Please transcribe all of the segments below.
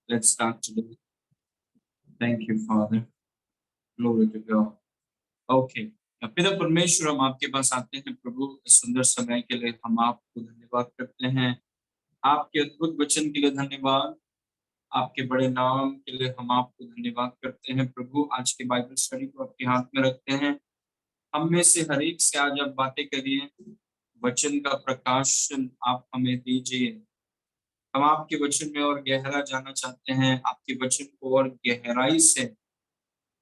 Let's start today. Thank you, Father. Glory to God. Okay. पिता परमेश्वर, हम आपके पास आते हैं प्रभु, इस सुंदर समय के लिए हम आपको धन्यवाद करते हैं। आपके अद्भुत वचन के लिए धन्यवाद, आपके बड़े नाम के लिए हम आपको धन्यवाद करते हैं प्रभु। आज के बाइबल स्टडी को आपके हाथ में रखते हैं। हम में से हर एक से आज आप बातें करिए, वचन का प्रकाशन आप हमें दीजिए। हम आपके वचन में और गहरा जाना चाहते हैं, आपके वचन को और गहराई से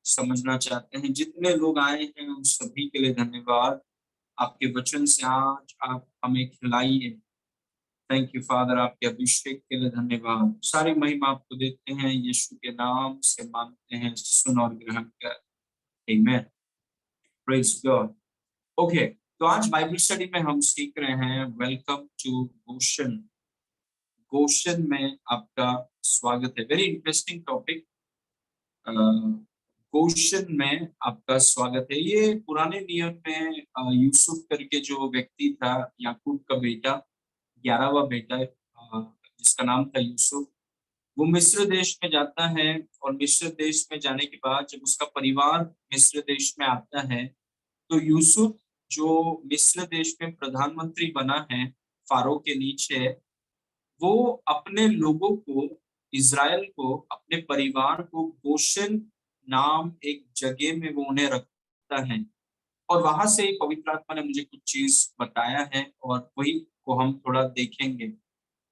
समझना चाहते हैं। जितने लोग आए हैं उन सभी के लिए धन्यवाद। आपके वचन से आज आप हमें खिलाइए। थैंक यू फादर, आपके अभिषेक के लिए धन्यवाद। सारी महिमा आपको देते हैं, यीशु के नाम से मांगते हैं, सुन और ग्रहण कर। आमीन। Praise God. ओके, तो आज बाइबल स्टडी में हम सीख रहे हैं वेलकम टू गोशन। गोशन में आपका स्वागत है। Very interesting topic. गोशन में आपका स्वागत है। ये पुराने नियम में यूसुफ करके जो व्यक्ति था, याकूब का बेटा, 11वां बेटा, जिसका नाम था यूसुफ, वो मिस्र देश में जाता है। और मिस्र देश में जाने के बाद जब उसका परिवार मिस्र देश में आता है, तो यूसुफ जो मिस्र देश में प्रधानमंत्री बना है फारो के नीचे, वो अपने लोगों को, इज़राइल को, अपने परिवार को गोशन नाम एक जगह में वो उन्हें रखता है। और वहां से पवित्र आत्मा ने मुझे कुछ चीज बताया है और वही को हम थोड़ा देखेंगे।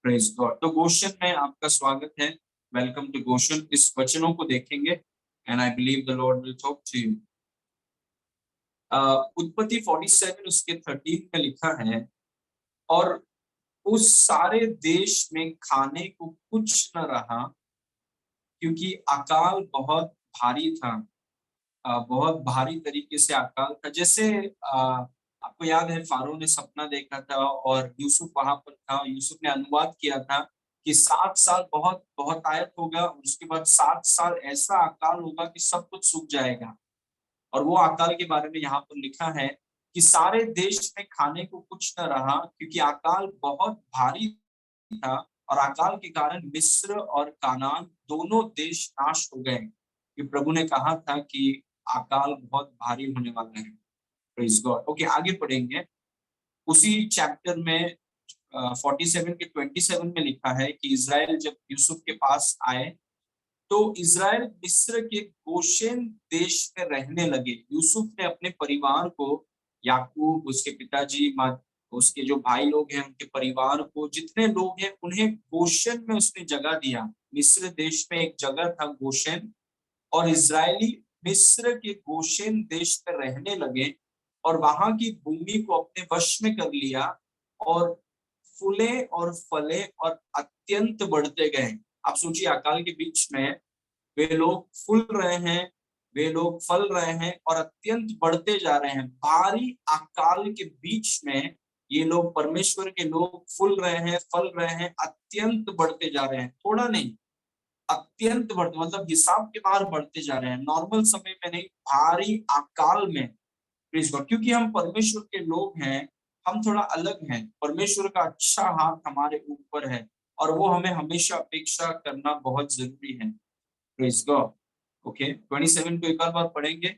Praise God. तो गोशन में आपका स्वागत है। Welcome to Goshen. इस वचनों को देखेंगे and I believe the Lord will talk to you. उत्पत्ति 47 उसके 13 में लिखा है, और उस सारे देश में खाने को कुछ न रहा, क्योंकि अकाल बहुत भारी था। बहुत भारी तरीके से अकाल था। जैसे आपको याद है, फारो ने सपना देखा था और यूसुफ वहां पर था। यूसुफ ने अनुवाद किया था कि 7 साल बहुत बहुत आयत होगा, उसके बाद 7 साल ऐसा अकाल होगा कि सब कुछ सूख जाएगा। और वो अकाल के बारे में यहाँ पर लिखा है कि सारे देश में खाने को कुछ न रहा, क्योंकि अकाल बहुत भारी था। और अकाल के कारण मिस्र और कानान दोनों देश नाश हो गए, कि प्रभु ने कहा था कि अकाल बहुत भारी होने वाला है। Praise God. ओके, आगे पढ़ेंगे। उसी चैप्टर में 47 के 27 में लिखा है कि इज़राइल जब यूसुफ के पास आए, तो इज़राइल मिस्र के गोशेन देश में रहने लगे। यूसुफ ने अपने परिवार को, याकूब, उसके पिताजी, उसके जो भाई लोग हैं, उनके परिवार को, जितने लोग हैं, उन्हें गोशेन में उसने जगह दिया। मिस्र देश में एक जगह था गोशेन, और इज़राइली मिस्र के गोशेन देश में रहने लगे और वहां की भूमि को अपने वश में कर लिया, और फूले और फले और अत्यंत बढ़ते गए। आप सोचिए, अकाल के बीच में वे लोग फूल रहे हैं, वे लोग फल रहे हैं और अत्यंत बढ़ते जा रहे हैं। भारी अकाल के बीच में ये लोग, परमेश्वर के लोग, फूल रहे हैं, फल रहे हैं, अत्यंत बढ़ते जा रहे हैं। थोड़ा नहीं, अत्यंत बढ़ते, मतलब हिसाब के बाहर बढ़ते जा रहे हैं। नॉर्मल समय में नहीं, भारी अकाल में। Please God. क्योंकि हम परमेश्वर के लोग हैं, हम थोड़ा अलग हैं। परमेश्वर का अच्छा हाथ हमारे ऊपर है और वो हमें हमेशा अपेक्षा करना बहुत जरूरी है। Praise God. ओके, 27 को एक और बार पढ़ेंगे।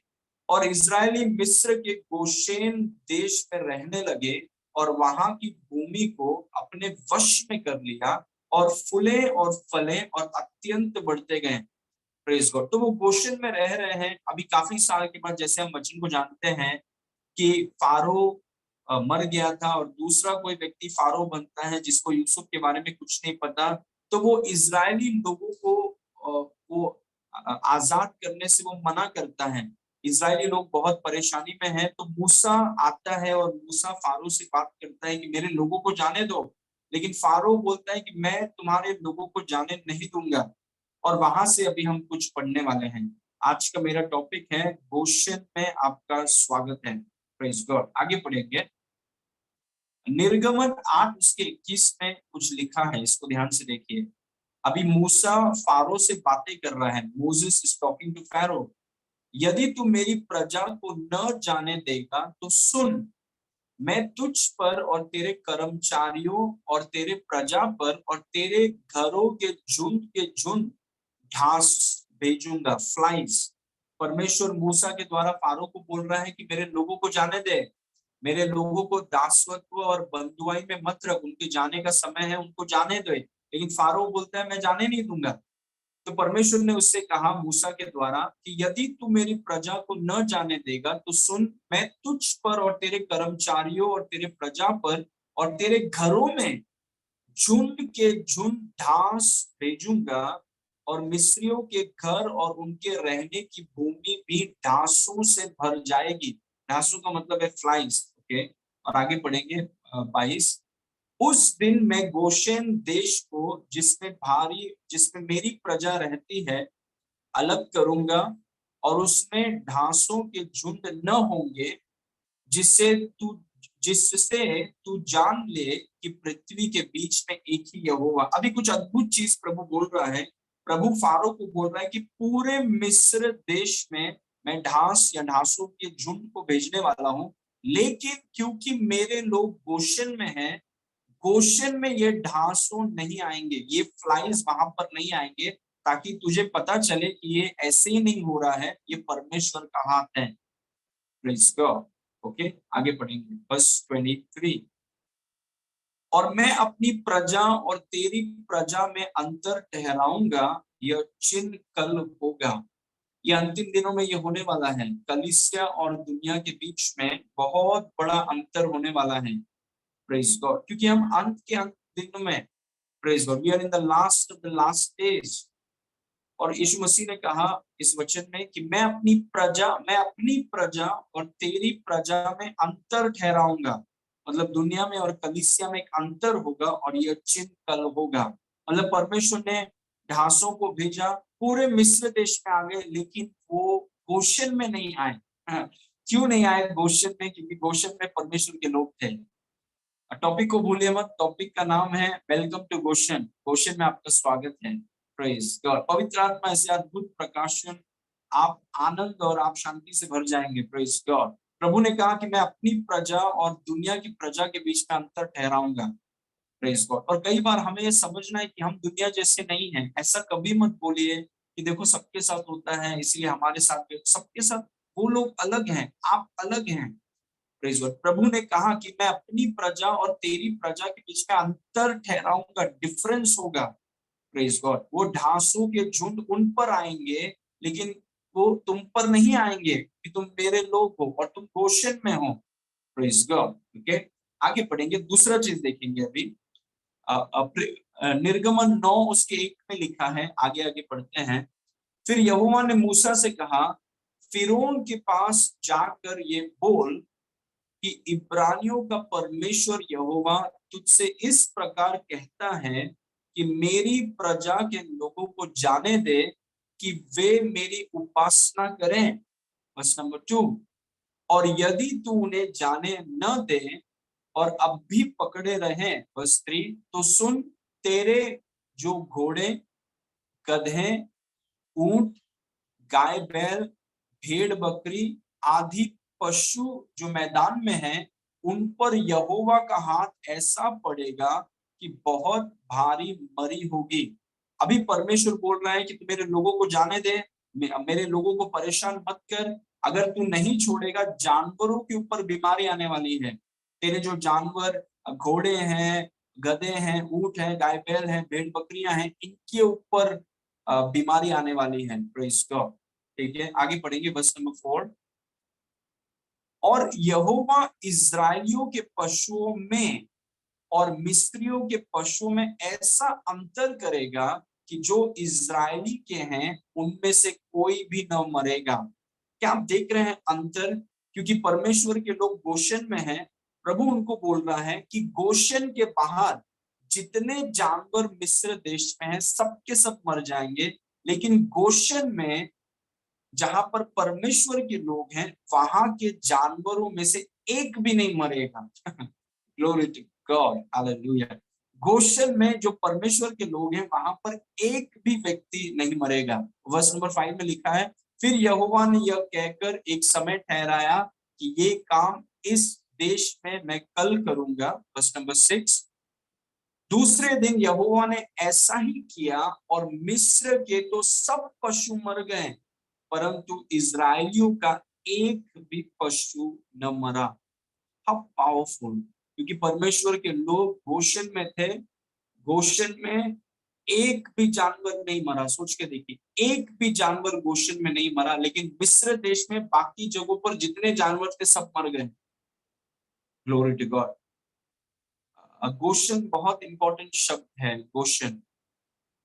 और इजरायली मिस्र के गोशेन देश में रहने लगे और वहां की भूमि को अपने वश में कर लिया, और फूले और फले और अत्यंत बढ़ते गए। Praise God. तो वो गोशेन में रह रहे हैं। अभी काफी साल के बाद, जैसे हम वचन को जानते हैं कि फारो मर गया था और दूसरा कोई व्यक्ति फारो बनता है, जिसको यूसुफ के बारे में कुछ नहीं पता। तो वो इजरायली लोगों को वो आजाद करने से वो मना करता है। इजरायली लोग बहुत परेशानी में हैं, तो मूसा आता है और मूसा फारो से बात करता है कि मेरे लोगों को जाने दो। लेकिन फारो बोलता है कि मैं तुम्हारे लोगों को जाने नहीं दूंगा। और वहां से अभी हम कुछ पढ़ने वाले हैं। आज का मेरा टॉपिक है गोशेन में आपका स्वागत है। Praise God. आगे पढ़ेंगे। निर्गमन 8 उसके 21 में कुछ लिखा है, इसको ध्यान से देखिए। अभी मूसा फारो से बातें कर रहा है। Moses is talking to Pharaoh. यदि तू मेरी प्रजा को न जाने देगा तो सुन, मैं तुझ पर और तेरे कर्मचारियों और तेरे प्रजा पर और तेरे घरों के झुंड घास भेजूंगा, फ्लाइज। परमेश्वर मूसा के द्वारा फारो को बोल रहा है कि मेरे लोगों को जाने दे, मेरे लोगों को दासत्व और बंधुआई में मत रख, उनके जाने का समय है, उनको जाने दे। लेकिन फारो बोलता है मैं जाने नहीं दूंगा। तो परमेश्वर ने उससे कहा मूसा के द्वारा कि यदि तू मेरी प्रजा को न जाने देगा तो सुन, मैं तुझ पर और तेरे कर्मचारियों और तेरे प्रजा पर और तेरे घरों में झुंड के झुंड घास भेजूंगा, और मिस्रियों के घर और उनके रहने की भूमि भी घासों से भर जाएगी। घासों का मतलब है फ्लाइज। ओके, और आगे पढ़ेंगे 22। उस दिन मैं गोशेन देश को जिसमें मेरी प्रजा रहती है अलग करूंगा, और उसमें घासों के झुंड न होंगे, जिससे तू जिससे तू जान ले कि पृथ्वी के बीच में एक ही यहोवा। अभी कुछ अद्भुत चीज प्रभु बोल रहा है। प्रभु फारो को बोल रहा है कि पूरे मिस्र देश में मैं ढांस या ढांसों के झुंड को भेजने वाला हूं, लेकिन क्योंकि मेरे लोग गोशन में हैं, गोशन में ये ढांसों नहीं आएंगे, ये फ्लाइज वहां पर नहीं आएंगे, ताकि तुझे पता चले कि ये ऐसे ही नहीं हो रहा है, ये परमेश्वर का हाथ है। Praise God. ओके, आगे पढ़ेंगे बस 23। और मैं अपनी प्रजा और तेरी प्रजा में अंतर ठहराऊंगा, यह चिन्ह कल होगा। ये अंतिम दिनों में ये होने वाला है। कलीसिया और दुनिया के बीच में बहुत बड़ा अंतर होने वाला है। प्रेज गॉड, क्योंकि हम अंत के अंत दिनों में, praise God, we are in the last of the last days. और यीशु मसीह ने कहा इस वचन में कि मैं अपनी प्रजा और तेरी प्रजा में अंतर ठहराऊंगा। मतलब दुनिया में और कलीसिया में एक अंतर होगा, और यह चिन्ह कल होगा। मतलब परमेश्वर ने घासों को भेजा, पूरे मिस्र देश में आ गए, लेकिन वो गोशन में नहीं आए। क्यों नहीं आए गोशन में? क्योंकि गोशन में परमेश्वर के लोग थे। टॉपिक को भूलिए मत, टॉपिक का नाम है वेलकम टू गोशन। गोशन में आपका स्वागत है। Praise God. पवित्र आत्मा ऐसे अद्भुत प्रकाशन, आप आनंद और आप शांति से भर जाएंगे। Praise God. प्रभु ने कहा कि मैं अपनी प्रजा और दुनिया की प्रजा के बीच में अंतर ठहराऊंगा। Praise God. और कई बार हमें ये समझना है कि हम दुनिया जैसे नहीं हैं। ऐसा कभी मत बोलिए कि देखो सबके साथ होता है इसलिए हमारे साथ भी। सबके साथ, वो लोग अलग हैं, आप अलग हैं। Praise God. प्रभु ने कहा कि मैं अपनी प्रजा और तेरी प्रजा के बीच में अंतर ठहराऊंगा, डिफरेंस होगा। Praise God. वो ढांसों के झुंड उन पर आएंगे, लेकिन वो तुम पर नहीं आएंगे कि तुम मेरे लोग हो और तुम गोशन में हो। Praise God. ओके, आगे पढ़ेंगे, दूसरा चीज देखेंगे अभी। निर्गमन 9 उसके 1 में लिखा है, आगे आगे पढ़ते हैं। फिर यहोवा ने मूसा से कहा, फिरौन के पास जाकर ये बोल कि इब्रानियों का परमेश्वर यहोवा तुझसे इस प्रकार कहता है कि मेरी प्रजा के लोगों को जाने दे कि वे मेरी उपासना करें। Verse number 2। और यदि तू उन्हें जाने न दे और अब भी पकड़े रहे, वर्स 3, तो सुन, तेरे जो घोड़े, गधे, ऊंट, गाय बैल, भेड़ बकरी आदि पशु जो मैदान में हैं, उन पर यहोवा का हाथ ऐसा पड़ेगा कि बहुत भारी मरी होगी। अभी परमेश्वर बोल रहा है कि तू मेरे लोगों को जाने दे, मेरे लोगों को परेशान मत कर। अगर तू नहीं छोड़ेगा, जानवरों के ऊपर बीमारी आने वाली है। तेरे जो जानवर, घोड़े हैं, गधे हैं, ऊंट हैं, गाय बैल हैं, भेड़ बकरियां हैं, इनके ऊपर बीमारी आने वाली है। Praise God. ठीक है, आगे पढ़ेंगे वर्स नंबर 4। और यहोवा इस्राएलियों के पशुओं में और मिस्रियों के पशुओं में ऐसा अंतर करेगा कि जो इस्राएली के हैं उनमें से कोई भी न मरेगा। क्या आप देख रहे हैं अंतर? क्योंकि परमेश्वर के लोग गोशन में हैं, प्रभु उनको बोल रहा है कि गोशन के बाहर जितने जानवर मिस्र देश में हैं सबके सब मर जाएंगे, लेकिन गोशन में जहां पर परमेश्वर के लोग हैं वहां के जानवरों में से एक भी नहीं मरेगा। Glory to God, hallelujah. Goshen में जो परमेश्वर के लोग हैं वहां पर एक भी व्यक्ति नहीं मरेगा। वर्स नंबर 5 में लिखा है, फिर यहोवा ने यह कहकर एक समय ठहराया कि ये काम इस देश में मैं कल करूंगा। Verse number 6। दूसरे दिन यहोवा ने ऐसा ही किया और मिस्र के तो सब पशु मर गए, परंतु इजरायलियों का एक भी पशु न मरा। How powerful! क्योंकि परमेश्वर के लोग गोशन में थे, गोशन में एक भी जानवर नहीं मरा। सोच के देखिए, एक भी जानवर गोशन में नहीं मरा, लेकिन मिस्र देश में बाकी जगहों पर जितने जानवर थे सब मर गए। Glory to God. गोशन बहुत इंपॉर्टेंट शब्द है, गोशन।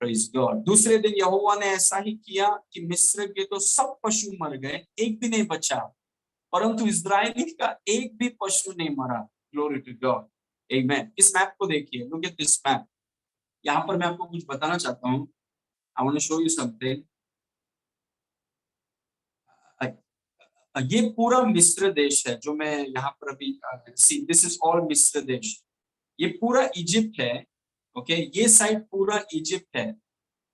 Praise God. दूसरे दिन यहोवा ने ऐसा ही किया कि मिस्र के तो सब पशु मर गए, एक भी नहीं बचा, परंतु इस्राएली का एक भी पशु नहीं मरा। ग्लोरी टू गॉड, आमेन। इस मैप को देखिए, लुक एट दिस मैप। यहाँ पर मैं आपको कुछ बताना चाहता हूँ। I want to show you something. ये पूरा मिस्र देश है जो मैं यहाँ पर अभी सी, दिस इज ऑल मिस्र देश। ये पूरा इजिप्ट है, ओके। ये साइड पूरा इजिप्ट है।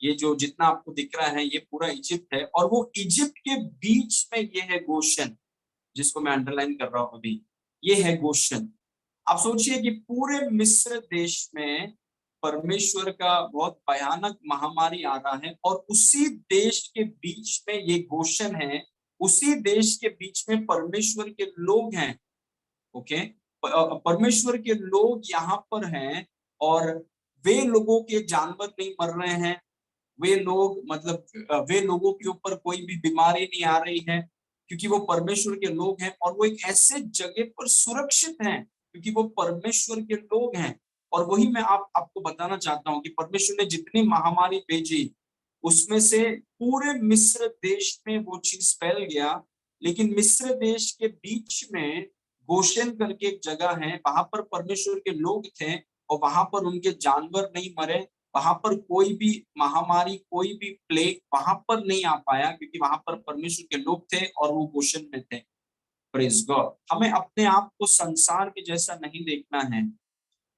ये जो जितना आपको दिख रहा है ये पूरा इजिप्ट है, और वो इजिप्ट के बीच में ये है गोशन, जिसको मैं अंडरलाइन कर रहा हूँ अभी। ये है गोशन। आप सोचिए कि पूरे मिस्र देश में परमेश्वर का बहुत भयानक महामारी आ रहा है, और उसी देश के बीच में ये गोशन है, उसी देश के बीच में परमेश्वर के लोग हैं, ओके। परमेश्वर के लोग यहाँ पर हैं, और वे लोगों के जानवर नहीं मर रहे हैं। वे लोग मतलब वे लोगों के ऊपर कोई भी बीमारी नहीं आ रही है, क्योंकि वो परमेश्वर के लोग हैं, और वो एक ऐसे जगह पर सुरक्षित हैं क्योंकि वो परमेश्वर के लोग हैं। और वही मैं आपको बताना चाहता हूँ कि परमेश्वर ने जितनी महामारी भेजी, उसमें से पूरे मिस्र देश में वो चीज फैल गया। लेकिन मिस्र देश के बीच में गोशेन करके एक जगह है, वहां पर परमेश्वर के लोग थे, और वहां पर उनके जानवर नहीं मरे। वहां पर कोई भी महामारी, कोई भी प्लेग वहां पर नहीं आ पाया, क्योंकि वहां पर परमेश्वर के लोग थे और वो गोशन में थे। Praise God. हमें अपने आप को संसार के जैसा नहीं देखना है।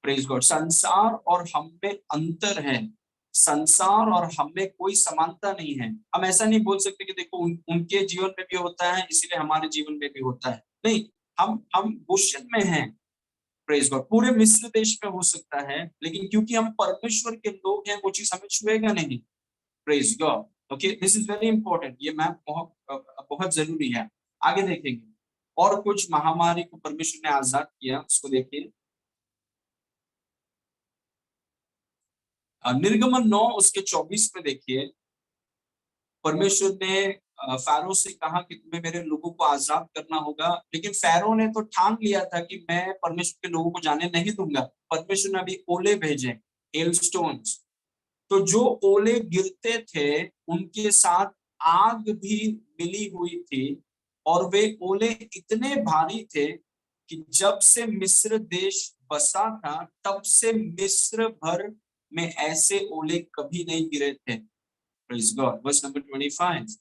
Praise God. संसार और हम में अंतर है, संसार और हम में कोई समानता नहीं है। हम ऐसा नहीं बोल सकते कि देखो उनके जीवन में भी होता है इसलिए हमारे जीवन में भी होता है, नहीं। हम गोशन में हैं। Praise God. पूरे मिस्र देश में हो सकता है, लेकिन क्योंकि हम परमेश्वर के लोग हैं वो चीज हमें छुएगा नहीं। Praise God. Okay, this is very important. ये मैप बहुत बहुत जरूरी है। आगे देखेंगे और कुछ महामारी को परमेश्वर ने आजाद किया, उसको देखिए। निर्गमन 9 उसके 24 में देखिए, परमेश्वर ने फैरो से कहा कि तुम्हें मेरे लोगों को आजाद करना होगा, लेकिन फैरो ने तो ठान लिया था कि मैं परमेश्वर के लोगों को जाने नहीं दूंगा। परमेश्वर ने अभी ओले भेजे, हेलस्टोन्स। तो जो ओले गिरते थे उनके साथ आग भी मिली हुई थी, और वे ओले इतने भारी थे कि जब से मिस्र देश बसा था तब से मिस्र भर में ऐसे ओले कभी नहीं गिरे थे। Praise God. Verse number 25.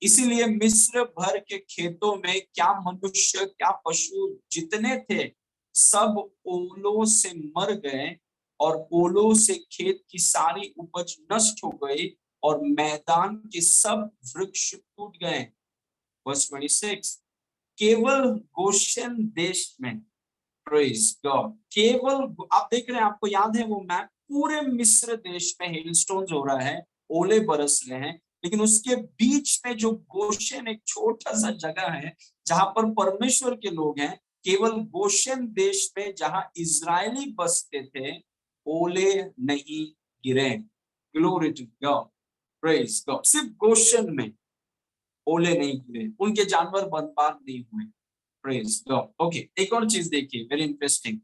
इसीलिए मिस्र भर के खेतों में क्या मनुष्य क्या पशु जितने थे सब ओलों से मर गए, और ओलों से खेत की सारी उपज नष्ट हो गई, और मैदान के सब वृक्ष टूट गए। Verse 26. केवल गोशेन देश में, प्रेज गॉड, केवल आप देख रहे हैं, आपको याद है वो मैप, पूरे मिस्र देश में हेलस्टोन्स हो रहा है, ओले बरस रहे हैं, लेकिन उसके बीच में जो गोशेन एक छोटा सा जगह है जहां पर परमेश्वर के लोग हैं, केवल गोशेन देश में जहां इजरायली बसते थे ओले नहीं गिरे। Glory to God, praise God. सिर्फ गोशेन में ओले नहीं गिरे, उनके जानवर बर्बाद नहीं हुए। Praise God. ओके, एक और चीज देखिए, वेरी इंटरेस्टिंग।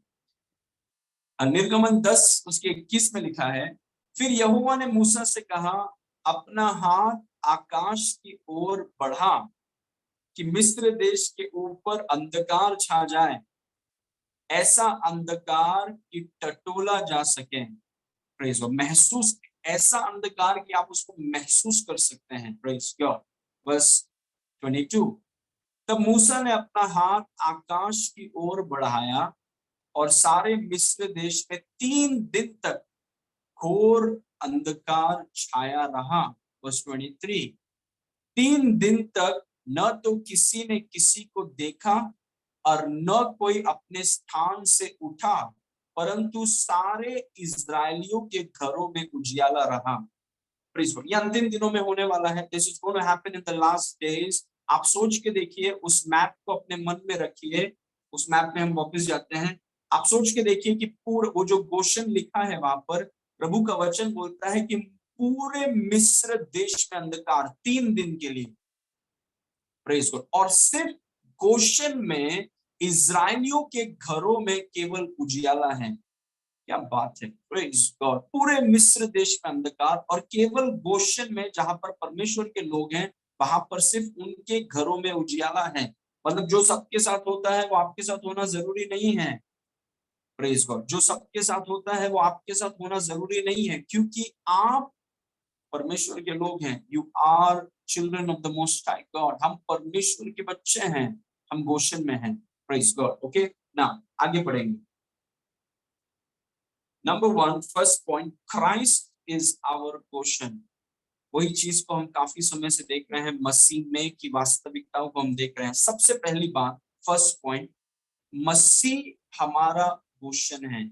निर्गमन 10 उसके 21 में लिखा है, फिर यहोवा ने मूसा से कहा, अपना हाथ आकाश की ओर बढ़ा कि मिस्र देश के ऊपर अंधकार छा जाए, ऐसा अंधकार कि टटोला जा सके। Praise God. महसूस, ऐसा अंधकार कि आप उसको महसूस कर सकते हैं। Praise God. बस 22। तब मूसा ने अपना हाथ आकाश की ओर बढ़ाया, और सारे मिस्र देश में 3 दिन तक घोर अंधकार छाया रहा। वर्स 23। 3 दिन तक न तो किसी ने किसी को देखा, और न कोई अपने स्थान से उठा, परंतु सारे इजरायलियों के घरों में उजियाला रहा। ये अंतिम दिनों में होने वाला है। This is going to happen in the last days. आप सोच के देखिए, उस मैप को अपने मन में रखिए। उस मैप में हम वापस जाते हैं। आप सोच के देखिए कि पूरा वो जो गोशन लिखा है वहां पर, प्रभु का वचन बोलता है कि पूरे मिस्र देश में अंधकार 3 दिन के लिए। Praise God. और सिर्फ गोशन में इजरायलियों के घरों में केवल उजियाला है। क्या बात है, प्रेज गॉड। पूरे मिस्र देश में अंधकार, और केवल गोशन में जहां पर परमेश्वर के लोग हैं वहां पर सिर्फ उनके घरों में उजियाला है। मतलब जो सबके साथ होता है वो आपके साथ होना जरूरी नहीं है। Praise God. जो सबके साथ होता है वो आपके साथ होना जरूरी नहीं है, क्योंकि आप परमेश्वर के लोग हैं। You are children of the most high God. हम परमेश्वर के बच्चे हैं, हम गोशन में हैं। Praise God. ओके ना, आगे बढ़ेंगे। Number 1, first point, Christ is our Goshen. वही चीज को हम काफी समय से देख रहे हैं, मसीह में की वास्तविकताओं को हम देख रहे हैं। सबसे पहली बात, फर्स्ट पॉइंट, मसीह हमारा गोशन है।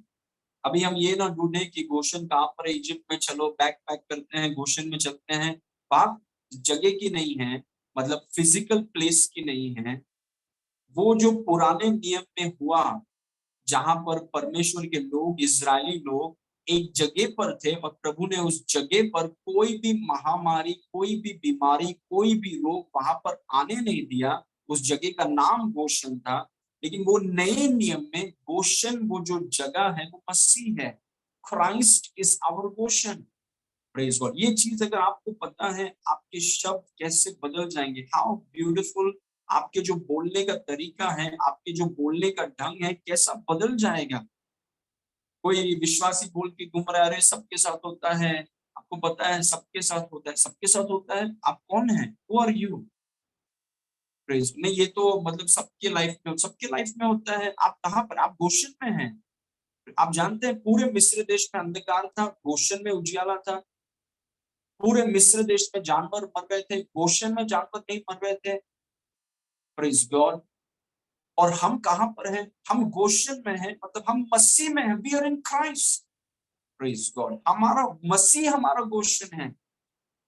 अभी हम ये ना ढूंढे कि गोशन कहाँ पर है, इजिप्ट में, चलो बैक पैक करते हैं गोशन में चलते हैं। बात जगह की नहीं है, मतलब फिजिकल प्लेस की नहीं है। वो जो पुराने नियम में हुआ, जहां पर परमेश्वर के लोग, इजरायली लोग एक जगह पर थे, और प्रभु ने उस जगह पर कोई भी महामारी, कोई भी बीमारी, कोई भी रोग वहां पर आने नहीं दिया। उस जगह का नाम गोशन था। लेकिन वो नए नियम में गोशन, वो जो जगह है वो मसीह है। Christ is our Goshen. Praise God. ये चीज अगर आपको पता है, आपके शब्द कैसे बदल जाएंगे। How beautiful. आपके जो बोलने का तरीका है, आपके जो बोलने का ढंग है, कैसा बदल जाएगा। कोई विश्वासी बोल के घूम रहा है, अरे सबके साथ होता है। आपको पता है सबके साथ होता है, सबके साथ होता है। आप कौन है? Who are you? प्रेज नहीं, ये तो मतलब सबके लाइफ में, सबके लाइफ में होता है। आप कहाँ पर? आप गोशन में हैं। आप जानते हैं पूरे मिस्र देश में अंधकार था, गोशन में उजियाला था। पूरे मिस्र देश में जानवर मर रहे थे, गोशन में जानवर नहीं मर रहे थे। Praise God. और हम कहां पर हैं? हम गोशन में हैं, मतलब हम मसीह में हैं। We are in Christ. Praise God. हमारा मसीह हमारा गोशन है।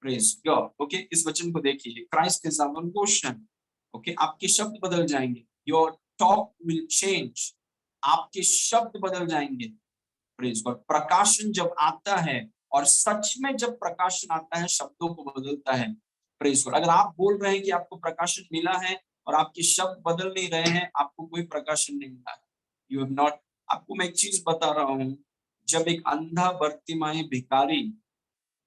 Praise God. ओके, इस वचन को देखिए, Christ is our Goshen. Okay, आपके शब्द बदल जाएंगे। Your talk will change. आपके शब्द बदल जाएंगे। Praise God. प्रकाशन जब आता है, और सच में जब प्रकाशन आता है, शब्दों को बदलता है। Praise God. अगर आप बोल रहे हैं कि आपको प्रकाशन मिला है और आपके शब्द बदल नहीं रहे हैं, आपको कोई प्रकाशन नहीं मिला है। You have not. आपको मैं एक चीज बता रहा हूं, जब एक अंधा बर्तिमाई भिखारी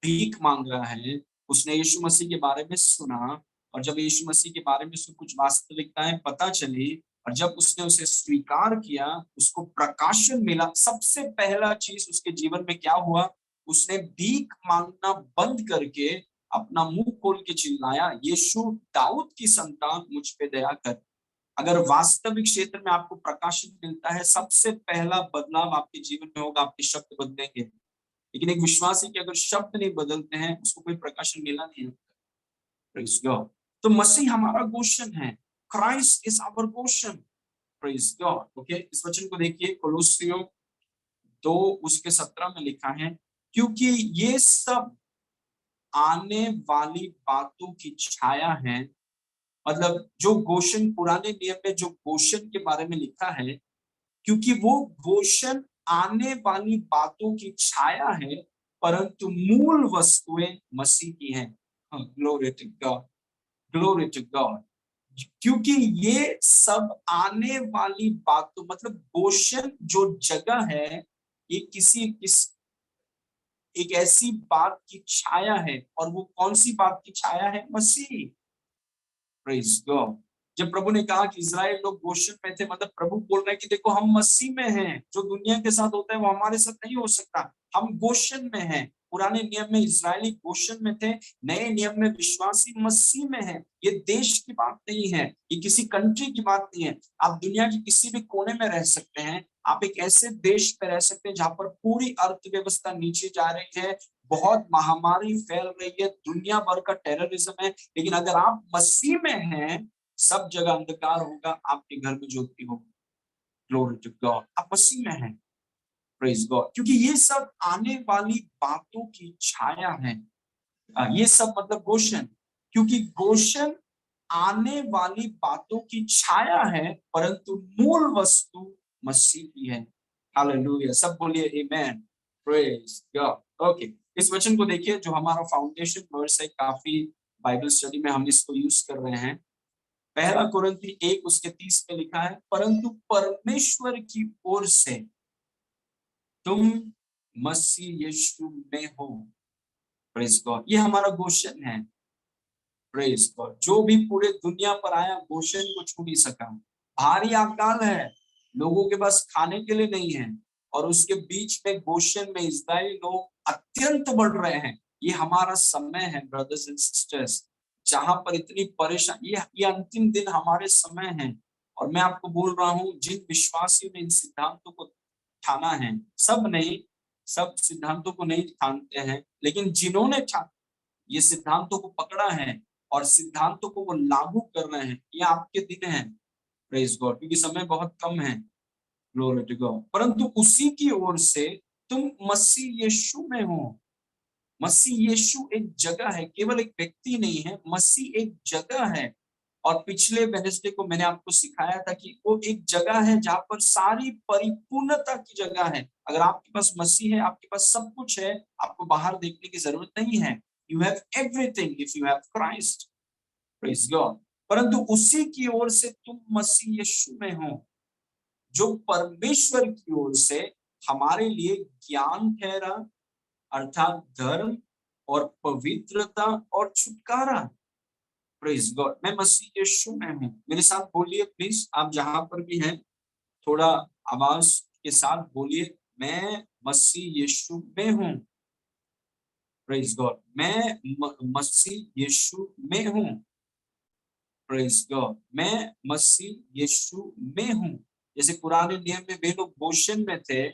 भीख मांग रहा है, उसने यीशु मसीह के बारे में सुना, और जब यीशु मसीह के बारे में उसको कुछ वास्तविकताएं पता चली, और जब उसने उसे स्वीकार किया, उसको प्रकाशन मिला। सबसे पहला चीज उसके जीवन में क्या हुआ? उसने भीख मांगना बंद करके अपना मुंह खोल के चिल्लाया, यीशु दाऊद की संतान, मुझ पे दया कर। अगर वास्तविक क्षेत्र में आपको प्रकाशन मिलता है, सबसे पहला बदलाव आपके जीवन में होगा, आपके शब्द बदलेंगे। लेकिन एक विश्वासी के अगर शब्द नहीं बदलते हैं, उसको कोई प्रकाशन मिला नहीं होता। Praise God. तो मसीह हमारा गोशन है। Christ is our Goshen. Praise God. Okay, इस वचन को देखिए, कोलोसियों 2 उसके 17 में लिखा है, क्योंकि ये सब आने वाली बातों की छाया है। मतलब जो गोशन, पुराने नियम में जो गोशन के बारे में लिखा है, क्योंकि वो गोशन आने वाली बातों की छाया है, परंतु मूल वस्तुएं मसीह की हैं। Glory to God. Glory to God. क्योंकि ये सब आने वाली बातों, मतलब गोशन जो जगह है, ये एक ऐसी बात की छाया है, और वो कौन सी बात की छाया है? मसीह। Praise God. जब प्रभु ने कहा कि इजराइल लोग गोशन में थे, मतलब प्रभु बोल रहे हैं कि देखो हम मसीह में हैं। जो दुनिया के साथ होता है वो हमारे साथ नहीं हो सकता। हम गोशन में हैं। पुराने नियम में इजरायली गोशन में थे, नए नियम में विश्वासी मसीह में है। ये देश की बात नहीं है, ये किसी कंट्री की बात नहीं है। आप दुनिया के किसी भी कोने में रह सकते हैं। आप एक ऐसे देश में रह सकते हैं जहां पर पूरी अर्थव्यवस्था नीचे जा रही है, बहुत महामारी फैल रही है, दुनिया भर का टेररिज्म है, लेकिन अगर आप मसीह में हैं, सब जगह अंधकार होगा, आपके घर में ज्योति होगी। Glory to God. आप मसीह में हैं। प्रेज गॉड, क्योंकि ये सब आने वाली बातों की छाया है। ये सब मतलब गोशन, क्योंकि गोशन आने वाली बातों की छाया है, परंतु मूल वस्तु मसीह की है। हालेलुया, सब बोलिए आमेन, प्रेज गॉड। ओके, इस वचन को देखिए जो हमारा फाउंडेशन वर्स है, काफी बाइबल स्टडी में हम इसको यूज कर रहे हैं। पहला कुरिन्थी 1 उसके 30 में लिखा है, परंतु परमेश्वर की ओर से तुम मसीह यीशु में हो। प्रेज गॉड, ये हमारा गोशन है। प्रेज गॉड, जो भी पूरे दुनिया पर आया गोशन को छू नहीं सका। भारी अकाल है, लोगों के पास खाने के लिए नहीं है, और उसके बीच में गोशन में इस्राएली लोग अत्यंत बढ़ रहे हैं। ये हमारा समय है ब्रदर्स एंड सिस्टर्स, जहां पर इतनी परेशानी, ये अंतिम दिन हमारे समय है। और मैं आपको बोल रहा हूँ, जिन विश्वासियों ने इन सिद्धांतों को ठाना है, सब नहीं, सब सिद्धांतों को नहीं ठानते हैं, लेकिन जिन्होंने ये सिद्धांतों को पकड़ा है और सिद्धांतों को वो लागू कर रहे हैं, ये आपके दिन हैं। प्रेज गॉड, क्योंकि समय बहुत कम है। Glory to God. परंतु उसी की ओर से तुम मसीह यीशु में हो। मसीह यीशु एक जगह है, केवल एक व्यक्ति नहीं है, मसीह एक जगह है। और पिछले वेडनेसडे को मैंने आपको सिखाया था कि वो एक जगह है जहां पर सारी परिपूर्णता की जगह है। अगर आपके पास मसीह है, आपके पास सब कुछ है, आपको बाहर देखने की जरूरत नहीं है। You have everything if you have Christ. Praise God. परंतु उसी की ओर से तुम मसीह यीशु में हो, जो परमेश्वर की ओर से हमारे लिए ज्ञान ठहरा, अर्थात धर्म और पवित्रता और छुटकारा। प्रेज गॉड, मैं मसीह यीशु में हूँ। मेरे साथ बोलिए प्लीज, आप जहां पर भी हैं थोड़ा आवाज के साथ बोलिए, मैं मसीह यीशु में हूँ। प्रेज गॉड, मैं मसीह यीशु में हूँ। प्रेज गॉड, मैं मसीह यीशु में हूँ। जैसे पुराने नियम में वे लोग गोशन में थे,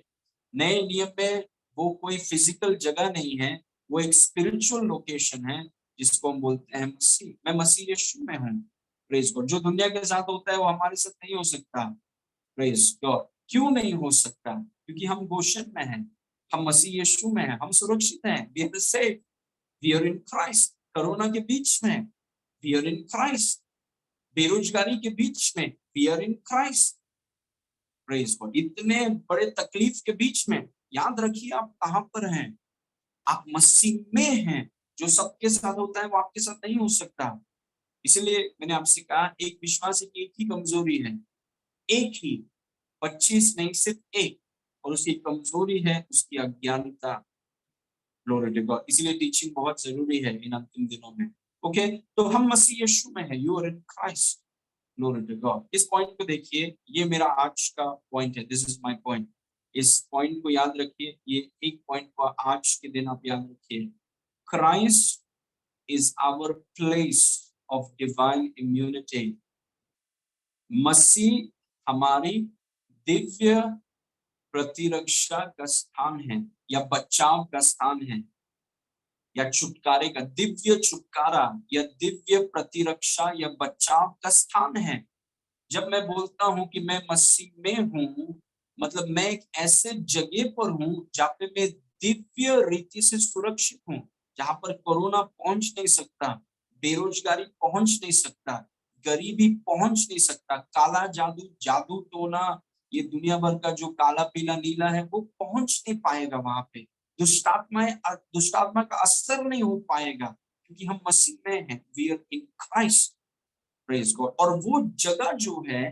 नए नियम में वो कोई फिजिकल जगह नहीं है, वो एक स्पिरिचुअल लोकेशन है, जिसको हम बोलते हैं मसीह। मैं मसीह यीशु में हूँ। प्रेज गॉड, जो दुनिया के साथ होता है वो हमारे साथ नहीं हो सकता। प्रेज गॉड, क्यों नहीं हो सकता? क्योंकि हम गोशन में हैं, हम मसीह यीशु में हैं, हम सुरक्षित हैं। We are safe, we are in Christ. Corona के बीच में वी आर इन क्राइस्ट, बेरोजगारी के बीच में we are in Christ. Praise God, इतने बड़े तकलीफ के बीच में याद रखिए आप कहां पर हैं, आप मसीह में हैं। जो सबके साथ होता है वो आपके साथ नहीं हो सकता। इसलिए मैंने आपसे कहा, एक विश्वासी की एक ही कमजोरी है, एक ही, 25 नहीं, सिर्फ एक, और उसकी कमजोरी है उसकी अज्ञानता। ग्लोरी टू गॉड, इसलिए टीचिंग बहुत जरूरी है इन अंतिम दिनों में। ओके, तो हम मसीह यीशु में है, you are in Christ. Glory to God. इस पॉइंट को देखिए, ये मेरा आज का पॉइंट है, दिस इज माय पॉइंट। इस पॉइंट को याद रखिए, ये एक पॉइंट को आज के दिन आप याद रखिए। Christ is our place of divine immunity. मसीह हमारी दिव्य प्रतिरक्षा का स्थान है, या बचाव का स्थान है, या छुटकारे का, दिव्य छुटकारा या दिव्य प्रतिरक्षा या बचाव का स्थान है। जब मैं बोलता हूं कि मैं मसीह में हूं, मतलब मैं एक ऐसे जगह पर हूं जहां पे मैं दिव्य रीति से सुरक्षित हूं, जहां पर कोरोना पहुंच नहीं सकता, बेरोजगारी पहुंच नहीं सकता, गरीबी पहुंच नहीं सकता, काला जादू, जादू टोना, ये दुनिया भर का जो काला पीला नीला है वो पहुंच नहीं पाएगा वहां पे। दुष्टात्मा का असर नहीं हो पाएगा, क्योंकि हम मसीह में हैं, we are in Christ. Praise God. और वो जगह जो है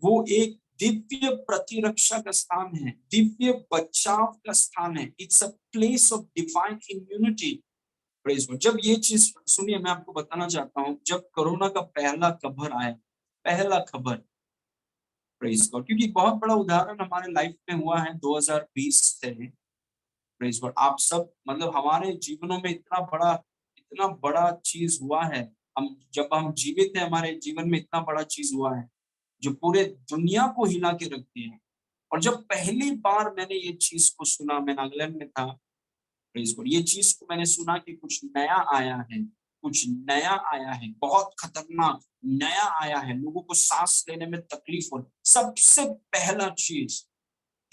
वो एक दिव्य प्रतिरक्षा का स्थान है, दिव्य बचाव का स्थान है। It's a place of divine immunity. Praise God. जब ये चीज सुनिए, मैं आपको बताना चाहता हूँ, जब कोरोना का पहला खबर आया, पहला खबर, प्रेज गॉड, क्योंकि बहुत बड़ा उदाहरण हमारे लाइफ में हुआ है 2020 से। प्रेज गॉड, आप सब, मतलब हमारे जीवनों में इतना बड़ा चीज हुआ है। हम जब हम जीवित हैं, हमारे जीवन में इतना बड़ा चीज हुआ है जो पूरे दुनिया को हिला के रख दिया। और जब पहली बार मैंने ये चीज को सुना, मैं नागालैंड में था, प्रेज गॉड, ये चीज को मैंने सुना कि कुछ नया आया है, कुछ नया आया है, बहुत खतरनाक नया आया है, लोगों को सांस लेने में तकलीफ हो। सबसे पहला चीज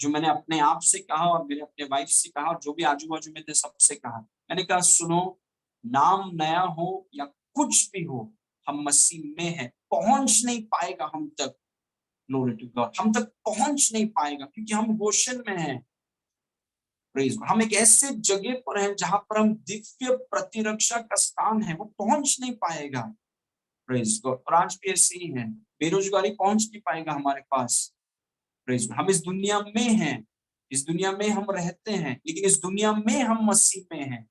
जो मैंने अपने आप से कहा और मेरे अपने वाइफ से कहा और जो भी आजू बाजू में थे सबसे कहा, मैंने कहा सुनो, नाम नया हो या कुछ भी हो, हम मसीह में हैं, पहुंच नहीं पाएगा हम तक, ग्लोरी टू गॉड, हम तक पहुंच नहीं पाएगा क्योंकि हम गोशन में हैं। प्रेज गॉड, हम एक ऐसे जगह पर हैं जहां पर हम दिव्य प्रतिरक्षा का स्थान है, वो पहुंच नहीं पाएगा। प्रेज गॉड, और आज भी ऐसे ही है, बेरोजगारी पहुंच नहीं पाएगा हमारे पास। प्रेज गॉड, हम इस दुनिया में हैं, इस दुनिया में हम रहते हैं, लेकिन इस दुनिया में हम मसीह में हैं।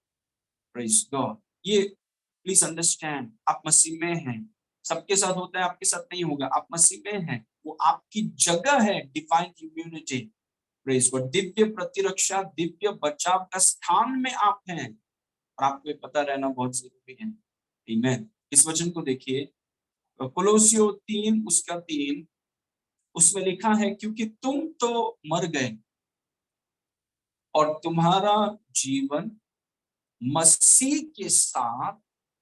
प्रेज गॉड, ये प्लीज अंडरस्टैंड, आप मसीह में हैं, सबके साथ होता है, आपके साथ नहीं होगा, आप मसीह में हैं, वो आपकी जगह है, divine immunity. Praise God, Divya प्रतिरक्षा, दिव्य बचाव का स्थान में आप हैं, और आपको ये पता रहना बहुत जरूरी है। आमीन। इस वचन को देखिए, कोलोसियों 3:3, उसमें लिखा है, क्योंकि तुम तो मर गए और तुम्हारा जीवन मसीह के साथ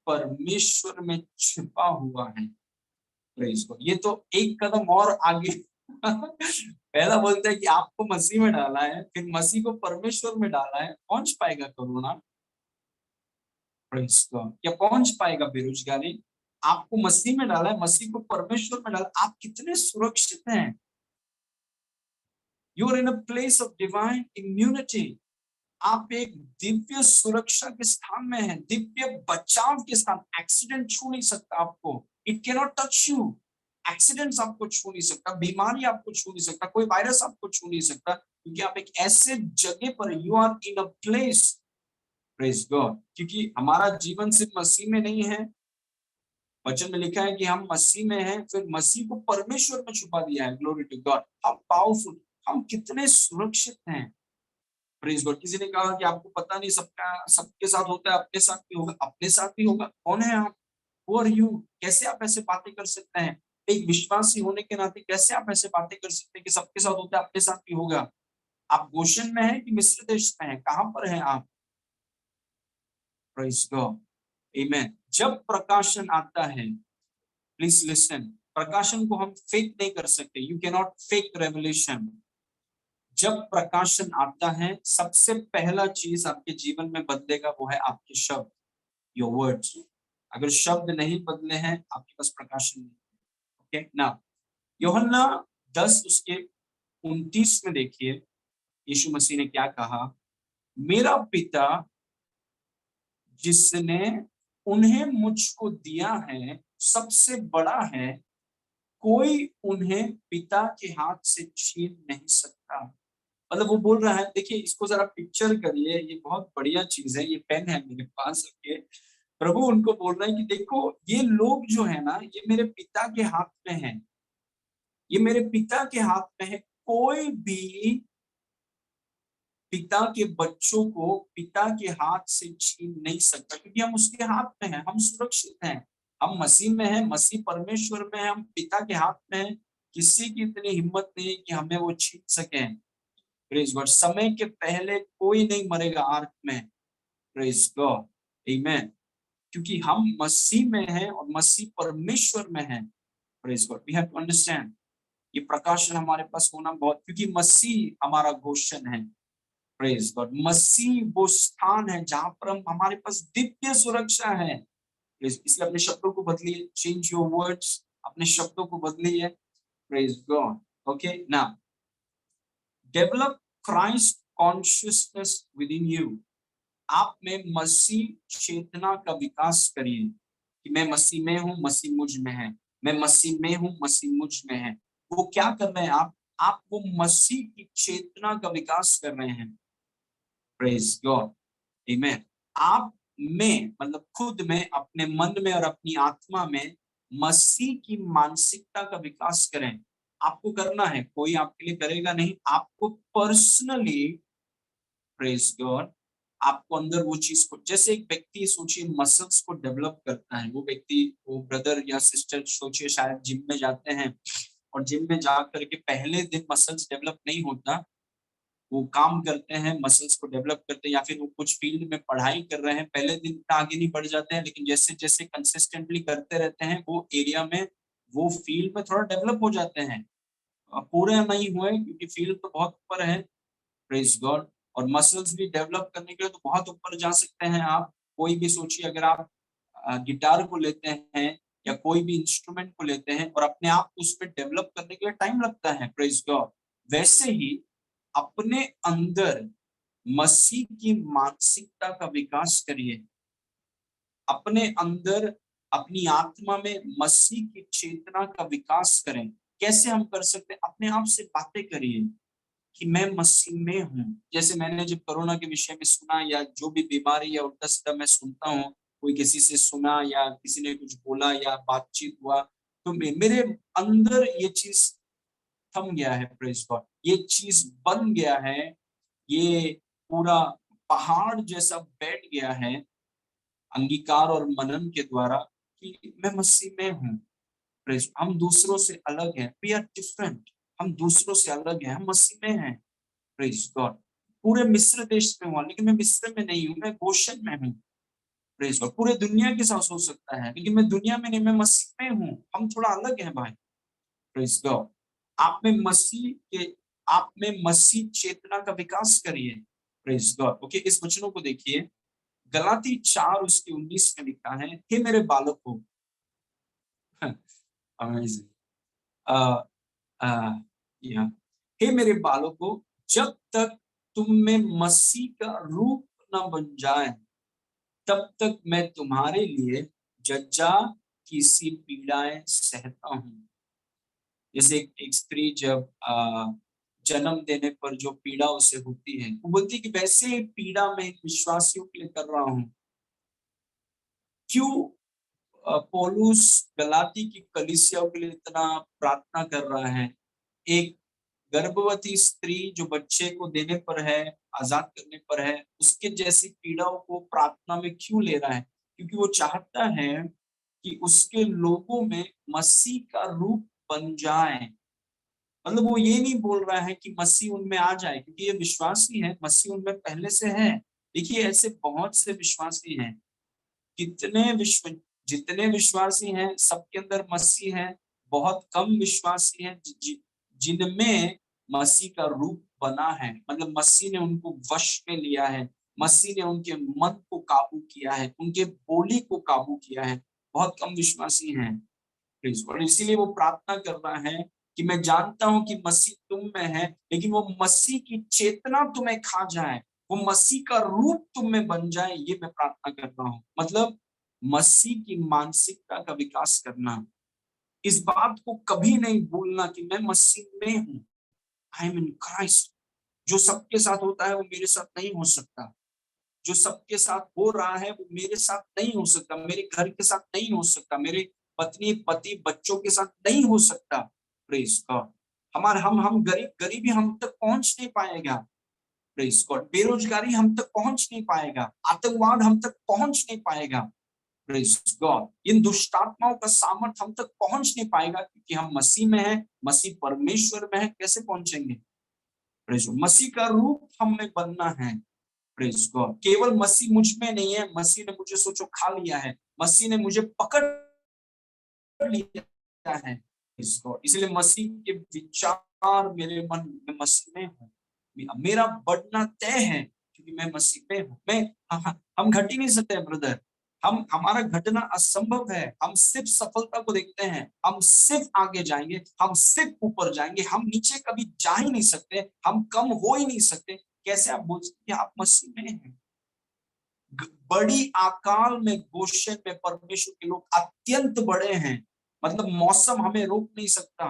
परमेश्वर में छिपा हुआ है। प्रेज गॉड, ये तो एक कदम और आगे पहला बोलता है कि आपको मसीह में डाला है, फिर मसीह को परमेश्वर में डाला है, पहुंच पाएगा कोरोना? प्रेज गॉड, क्या पहुंच पाएगा बेरोजगारी? आपको मसीह में डाला है, मसीह को परमेश्वर में डाला, आप कितने सुरक्षित हैं। You are in a place of divine immunity, आप एक दिव्य सुरक्षा के स्थान में हैं, दिव्य बचाव के स्थान। एक्सीडेंट छू नहीं सकता आपको, it can not touch you. Accidents आपको छू नहीं सकता, बीमारी आपको छू नहीं सकता, कोई वायरस आपको छू नहीं सकता, क्योंकि आप एक ऐसे जगह पर, you are in a place. Praise God, क्योंकि हमारा जीवन सिर्फ मसीह में नहीं है, वचन में लिखा है कि हम मसीह में हैं, फिर मसीह को परमेश्वर में छुपा दिया है। Glory to God, how powerful, हम कितने सुरक्षित हैं। प्रेज गॉड, किसी ने कहा कि आपको पता नहीं, सबका सबके साथ होता है, अपने साथ भी होगा, अपने साथ भी होगा। कौन है आप? Who are you? कैसे आप ऐसे बातें कर सकते हैं? एक विश्वासी होने के नाते कैसे आप ऐसे बातें कर सकते हैं कि सबके साथ होता है, अपने साथ भी होगा? आप गोशन में हैं कि मिस्र देश में हैं? कहां पर हैं आप? प्रेज गॉड, आमीन। जब प्रकाशन आता है, प्लीज लिसन, प्रकाशन को हम फेक नहीं कर सकते, you can not fake revelation. जब प्रकाशन आता है, सबसे पहला चीज आपके जीवन में बदलेगा, वो है आपके शब्द, योर वर्ड्स। अगर शब्द नहीं बदले हैं, आपके पास प्रकाशन नहीं। ओके ना, यूहन्ना 10 उसके 29 में देखिए, यीशु मसीह ने क्या कहा, मेरा पिता जिसने उन्हें मुझको दिया है सबसे बड़ा है, कोई उन्हें पिता के हाथ से छीन नहीं सकता। मतलब वो बोल रहा है, देखिए इसको जरा पिक्चर करिए, ये बहुत बढ़िया चीज है, ये पेन है मेरे पास के, प्रभु उनको बोल रहे हैं कि देखो ये लोग जो है ना, ये मेरे पिता के हाथ में है, ये मेरे पिता के हाथ में है, कोई भी पिता के बच्चों को पिता के हाथ से छीन नहीं सकता, क्योंकि हम उसके हाथ में हैं, हम सुरक्षित हैं, हम मसीह में हैं, मसीह परमेश्वर में है, हम पिता के हाथ में हैं। किसी की इतनी हिम्मत नहीं है कि हमें वो छीन सके। प्रेज गॉड, समय के पहले कोई नहीं मरेगा आर्क में। प्रेज गॉड, आमीन, क्योंकि हम मसीह में हैं और मसीह परमेश्वर में हैं। Praise God, we have to understand, ये प्रकाशन हमारे पास होना बहुत, क्योंकि मसीह हमारा घोषण है। प्रेज गॉड, मसीह वो स्थान है जहां पर हम, हमारे पास दिव्य सुरक्षा है। इसलिए अपने शब्दों को बदलिए, चेंज योर वर्ड्स, अपने शब्दों को बदलिए। प्रेज गॉड, ओके ना, develop Christ consciousness with in you, आप में मसीह चेतना का विकास करिए कि मैं मसीह में हूँ, मसीह मुझ में है, मैं मसीह में हूँ, मसीह मुझ में है। वो क्या कर रहे हैं आप वो मसीह की चेतना का विकास कर रहे हैं। प्रेज गॉड, आमीन। आप में मतलब खुद में, अपने मन में और अपनी आत्मा में मसीह की मानसिकता का विकास करें। आपको करना है, कोई आपके लिए करेगा नहीं, आपको पर्सनली। प्रेज गॉड, आपको अंदर वो चीज को, जैसे एक व्यक्ति सोचिए मसल्स को डेवलप करता है, वो व्यक्ति, वो ब्रदर या सिस्टर सोचिए शायद जिम में जाते हैं, और जिम में जा करके पहले दिन मसल्स डेवलप नहीं होता, वो काम करते हैं, मसल्स को डेवलप करते हैं, या फिर वो कुछ फील्ड में पढ़ाई कर रहे हैं, पहले दिन इतना आगे नहीं बढ़ जाते हैं, लेकिन जैसे जैसे कंसिस्टेंटली करते रहते हैं, वो एरिया में, वो फील्ड में थोड़ा डेवलप हो जाते हैं। पूरे नहीं हुए क्योंकि फील्ड तो बहुत ऊपर है, प्रेज गॉड। और मसल्स भी डेवलप करने के लिए तो बहुत ऊपर जा सकते हैं आप। कोई भी सोचिए, अगर आप गिटार को लेते हैं या कोई भी इंस्ट्रूमेंट को लेते हैं और अपने आप को उस पर डेवलप करने के लिए टाइम लगता है, प्रेज गॉड। वैसे ही अपने अंदर मसीह की मानसिकता का विकास करिए, अपने अंदर अपनी आत्मा में मसीह की चेतना का विकास करें। कैसे हम कर सकते हैं? अपने आप से बातें करिए कि मैं मसीह में हूँ। जैसे मैंने जब कोरोना के विषय में सुना, या जो भी बीमारी या उल्टा सीधा मैं सुनता हूँ, कोई किसी से सुना या किसी ने कुछ बोला या बातचीत हुआ, तो मेरे अंदर ये चीज थम गया है, प्रेज गॉड। ये चीज बन गया है, ये पूरा पहाड़ जैसा बैठ गया है अंगीकार और मनन के द्वारा कि मैं मसीह में हूँ। प्रेज, हम दूसरों से अलग हैं, वी आर डिफरेंट। हम दूसरों से अलग हैं, हम मसीह में हैं, प्रेज गॉड। पूरे मिस्र देश में हुआ, लेकिन मैं मिस्र में नहीं हूँ, मैं गोशन में हूँ, प्रेज गॉड। पूरे दुनिया के साथ हो सकता है, लेकिन मैं दुनिया में नहीं, मैं मसीह में हूँ। हम थोड़ा अलग हैं भाई, प्रेज गॉड। आप में मसीह के, आप में मसीह चेतना का विकास करिए, प्रेज गॉड। ओके, इस वचनों को देखिए, गलाती 4 उसके 19 में लिखा है, हे मेरे बालकों, अमेजिंग, या हे मेरे बालकों, जब तक तुम में मसीह का रूप न बन जाए, तब तक मैं तुम्हारे लिए जज्जा की सी पीड़ाएं सहता हूँ। जैसे एक स्त्री जब जन्म देने पर जो पीड़ा उसे होती है, वो बोलती है कि वैसे पीड़ा मैं विश्वासियों के लिए कर रहा हूँ। क्यों पौलुस गलाती की कलीसियाओं के लिए इतना प्रार्थना कर रहा है? एक गर्भवती स्त्री जो बच्चे को देने पर है, आजाद करने पर है, उसके जैसी पीड़ाओं को प्रार्थना में क्यों ले रहा है? क्योंकि वो चाहता है कि उसके लोगों में मसीह का रूप बन जाए। मतलब वो ये नहीं बोल रहा है कि मसीह उनमें आ जाए, क्योंकि ये विश्वासी है, मसीह उनमें पहले से है। देखिए, ऐसे बहुत से विश्वासी हैं, कितने विश्व जितने विश्वासी हैं सबके अंदर मसीह है। बहुत कम विश्वासी हैं जिनमें मसीह का रूप बना है, मतलब मसीह ने उनको वश में लिया है, मसीह ने उनके मन को काबू किया है, उनके बोली को काबू किया है। बहुत कम विश्वासी हैं, और इसीलिए वो प्रार्थना कर रहा है कि मैं जानता हूं कि मसीह तुम में है, लेकिन वो मसीह की चेतना तुम्हें खा जाए, वो मसीह का रूप तुम में बन जाए, ये मैं प्रार्थना कर रहा हूँ। मतलब मसीह की मानसिकता का विकास करना, इस बात को कभी नहीं भूलना कि मैं मसीह में हूँ, आई एम इन क्राइस्ट। जो सबके साथ होता है वो मेरे साथ नहीं हो सकता, जो सबके साथ हो रहा है वो मेरे साथ नहीं हो सकता, मेरे घर के साथ नहीं हो सकता, मेरे पत्नी पति बच्चों के साथ नहीं हो सकता, प्रेज गॉड। हमारे हम गरीबी हम तक पहुंच नहीं पाएगा, प्रेज गॉड। बेरोजगारी हम तक पहुंच नहीं पाएगा, आतंकवाद हम तक पहुंच नहीं पाएगा, प्रेज गॉड। इन दुष्टात्माओं का सामर्थ हम तक पहुंच नहीं पाएगा, क्योंकि हम मसीह में हैं, मसीह परमेश्वर में है। कैसे पहुंचेंगे? प्रेज, मसीह का रूप हमें बनना है, प्रेज गॉड। केवल मसीह मुझ में नहीं है, मसीह ने मुझे सोचो खा लिया है, मसीह ने मुझे पकड़ लिया है, प्रेज गॉड। इसलिए मसीह के विचार मेरे मन में मसीह में हूँ, मेरा बढ़ना तय है, क्योंकि मैं मसीह में हूँ। मैं हम घट ही नहीं सकते ब्रदर, हम हमारा घटना असंभव है। हम सिर्फ सफलता को देखते हैं, हम सिर्फ आगे जाएंगे, हम सिर्फ ऊपर जाएंगे, हम नीचे कभी जा ही नहीं सकते, हम कम हो ही नहीं सकते। कैसे आप बोल सकते हैं आप मसीह में हैं? बड़ी आकाल में गोशेन में परमेश्वर के लोग अत्यंत बड़े हैं, मतलब मौसम हमें रोक नहीं सकता,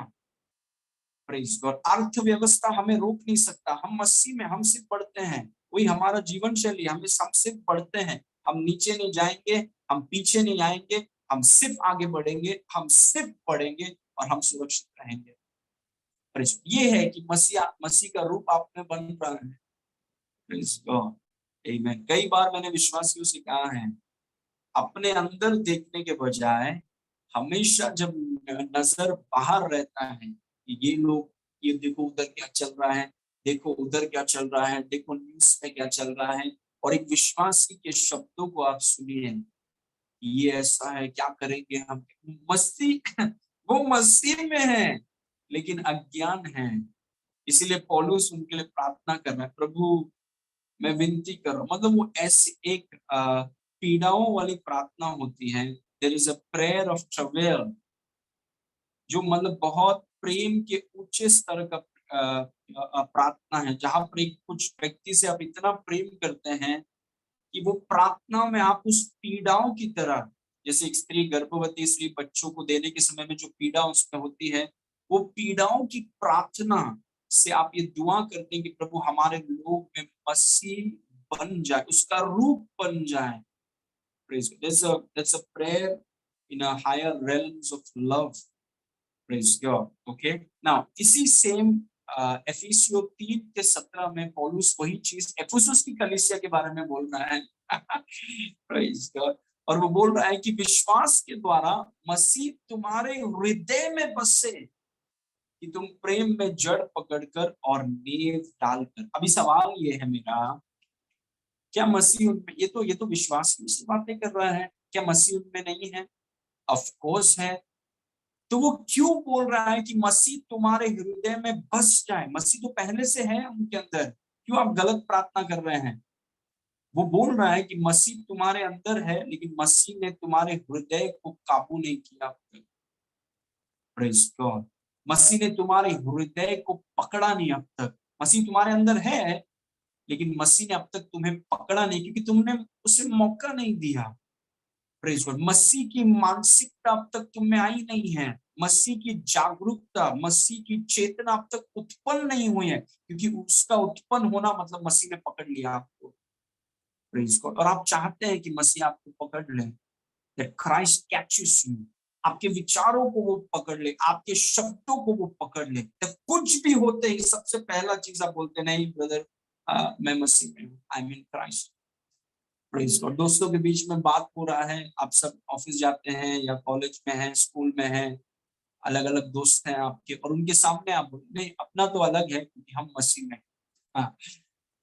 प्रेज गॉड। अर्थव्यवस्था हमें रोक नहीं सकता, हम मसीह में, हम सिर्फ बढ़ते हैं, वही हमारा जीवन शैली, हम सिर्फ बढ़ते हैं। हम नीचे नहीं जाएंगे, हम पीछे नहीं आएंगे, हम सिर्फ आगे बढ़ेंगे, हम सिर्फ बढ़ेंगे और हम सुरक्षित रहेंगे। ये है कि मसीह का रूप आप में बन रहा है, प्रेज गॉड, आमीन। कई बार मैंने विश्वासियों से कहा है, अपने अंदर देखने के बजाय हमेशा जब नजर बाहर रहता है कि ये लोग, ये देखो उधर क्या चल रहा है, देखो उधर क्या चल रहा है, देखो न्यूज में क्या चल रहा है, और एक विश्वासी के शब्दों को आप सुनिए, ये ऐसा है, क्या करेंगे हम, मसीह वो मसीह में है, लेकिन अज्ञान है। इसीलिए पौलुस उनके लिए प्रार्थना कर रहा है, प्रभु मैं विनती कर रहा हूँ। मतलब वो ऐसी एक पीड़ाओं वाली प्रार्थना होती है। There is a prayer of travel, जो मतलब बहुत प्रेम के ऊंचे स्तर का प्रार्थना है, जहां पर एक कुछ व्यक्ति से आप इतना प्रेम करते हैं कि वो प्रार्थना में आप उस पीड़ाओं की तरह, जैसे एक स्त्री, गर्भवती स्त्री बच्चों को देने के समय में जो पीड़ा उसमें होती है, वो पीड़ाओं की प्रार्थना से आप ये दुआ करते हैं कि प्रभु हमारे लोग में मसीह बन जाए, उसका रूप बन जाए। Praise God. That's a prayer in a higher realms of love. Praise God. Okay. Now इसी सेम एफिसियों 3:17 में पौलुस वही चीज एफिसुस की कलीसिया के बारे में बोल रहा है। Praise God. और वो बोल रहा है कि विश्वास के द्वारा मसीह तुम्हारे हृदय में बसे, कि तुम प्रेम में जड़ पकड़कर और नींव डालकर। अभी सवाल ये है मेरा, क्या मसीह उनमें, ये तो विश्वास की से बातें कर रहा है, क्या मसीह उनमें नहीं है? ऑफ कोर्स है। तो वो क्यों बोल रहा है कि मसीह तुम्हारे हृदय में बस जाए? मसीह तो पहले से है उनके अंदर, क्यों आप गलत प्रार्थना कर रहे हैं? वो बोल रहा है कि मसीह तुम्हारे अंदर है, लेकिन मसीह ने तुम्हारे हृदय को काबू नहीं किया अब तक। Praise God. मसीह ने तुम्हारे हृदय को पकड़ा नहीं अब तक। मसीह तुम्हारे अंदर है, लेकिन मसीह ने अब तक तुम्हें पकड़ा नहीं, क्योंकि तुमने उसे मौका नहीं दिया। Praise God. मसीह की मानसिकता अब तक तुम में आई नहीं है, मसीह की जागरूकता, मसीह की चेतना अब तक उत्पन्न नहीं हुई है, क्योंकि उसका उत्पन्न होना मतलब मसीह ने पकड़ लिया आपको। Praise God. और आप चाहते हैं कि मसीह आपको पकड़ ले, दैट क्राइस्ट कैचेस यू। आपके विचारों को वो पकड़ ले, आपके शब्दों को वो पकड़ ले। तो कुछ भी होते ही सबसे पहला चीज आप बोलते नहीं ब्रदर, मैं मसीह में हूँ, I mean Christ. Praise God. दोस्तों के बीच में बात हो रहा है, आप सब ऑफिस जाते हैं या कॉलेज में हैं, स्कूल में हैं, अलग अलग दोस्त हैं आपके, और उनके सामने आप बोल नहीं, अपना तो अलग है क्योंकि हम मसीह में हैं।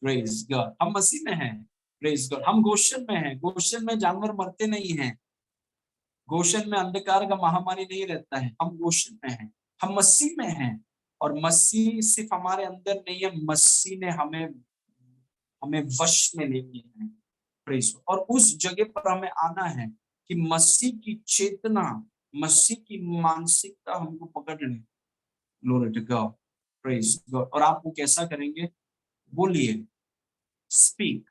Praise God. हम मसीह में हैं। Praise God. हम गोशन में हैं। गोशन में जानवर मरते नहीं हैं। गोशन में अंधकार का महामारी नहीं रहता है। हम गोशन में हैं, हम मसीह में हैं। और मसीह सिर्फ हमारे अंदर नहीं है, मसीह ने हमें हमें वश में ले लिया है। प्रेज। और उस जगह पर हमें आना है कि मसीह की चेतना, मसीह की मानसिकता हमको पकड़ ले। Glory to God. Praise God. और आप वो कैसा करेंगे? बोलिए, स्पीक,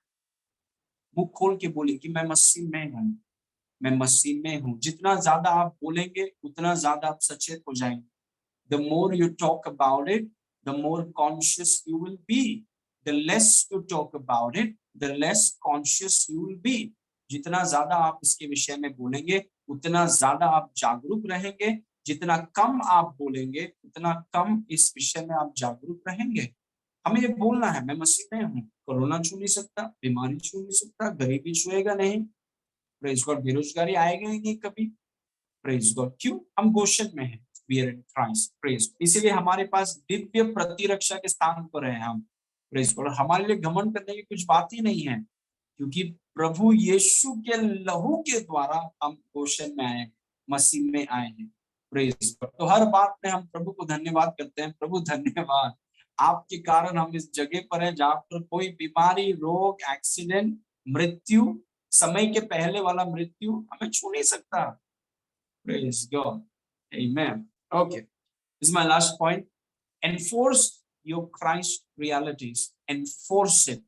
मुंह खोल के बोलिए कि मैं मसीह में हूँ, मैं मसीह में हूँ। जितना ज्यादा आप बोलेंगे उतना ज्यादा आप सचेत हो जाएंगे। The more you talk about it, the more conscious you will be. The less you talk about it, the less conscious you will be. जितना ज्यादा आप इसके विषय में बोलेंगे उतना ज्यादा आप जागरूक रहेंगे। जितना कम आप बोलेंगे उतना कम इस विषय में आप जागरूक रहेंगे। हमें ये बोलना है, मैं मसीह में हूँ। कोरोना छू नहीं सकता, बीमारी छू नहीं सकता, गरीबी छुएगा नहीं, प्रेज गॉड, बेरोजगारी आएगा ही नहीं कभी। Praise God. क्यों? हम गोशन में हैं, we are in Christ. Praise. इसीलिए हमारे पास दिव्य प्रतिरक्षा के स्थान पर हैं हम। Praise God. हमारे लिए घमंड करने की कुछ बात ही नहीं है, क्योंकि प्रभु यीशु के लहू के द्वारा हम गोशन में आए, मसीह में आए हैं। Praise God. तो हर बात में हम प्रभु को धन्यवाद करते हैं। प्रभु धन्यवाद, आपके कारण हम इस जगह पर हैं जहां पर कोई बीमारी, रोग, एक्सीडेंट, मृत्यु, समय के पहले वाला मृत्यु हमें छू नहीं सकता। Praise God. Amen. Okay. This is my last point. Enforce your Christ realities. Enforce it.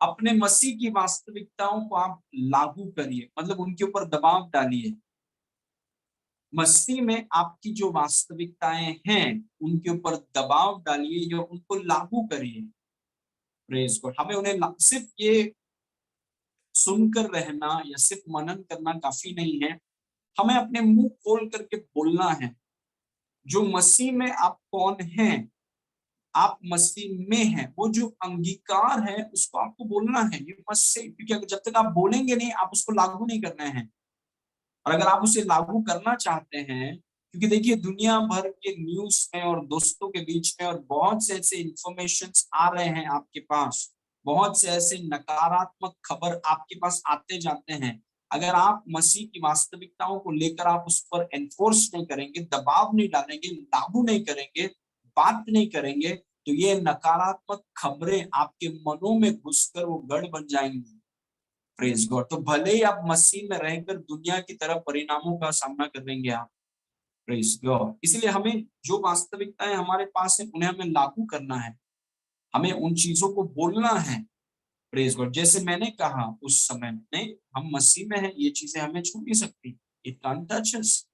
अपने मसीह की वास्तविकताओं को आप लागू करिए, मतलब उनके ऊपर दबाव डालिए। मसीह में आपकी जो वास्तविकताएं हैं उनके ऊपर दबाव डालिए या उनको लागू करिए। Praise God. हमें उन्हें सिर्फ ये सुनकर रहना या सिर्फ मनन करना काफी नहीं है, हमें अपने मुंह खोल करके बोलना है। जो मसीह में आप कौन हैं, आप मसीह में हैं, वो जो अंगीकार है उसको आपको बोलना है। ये मसीह, क्योंकि जब तक आप बोलेंगे नहीं, आप उसको लागू नहीं करना है। और अगर आप उसे लागू करना चाहते हैं, क्योंकि देखिए दुनिया भर के न्यूज में और दोस्तों के बीच में और बहुत से ऐसे इंफॉर्मेशन आ रहे हैं आपके पास, बहुत से ऐसे नकारात्मक खबर आपके पास आते जाते हैं, अगर आप मसीह की वास्तविकताओं को लेकर आप उस पर एनफोर्स नहीं करेंगे, दबाव नहीं डालेंगे, लागू नहीं करेंगे, बात नहीं करेंगे, तो ये नकारात्मक खबरें आपके मनों में घुसकर वो गढ़ बन जाएंगी। Praise God. तो भले ही आप मसीह में रहकर दुनिया की तरह परिणामों का सामना करेंगे आप। Praise God. इसलिए हमें जो वास्तविकताएं हमारे पास है उन्हें हमें लागू करना है, हमें उन चीजों को बोलना है। Praise God. जैसे मैंने कहा उस समय में, हम मसीह में हैं, ये चीजें हमें छू नहीं सकती। It can't touch us.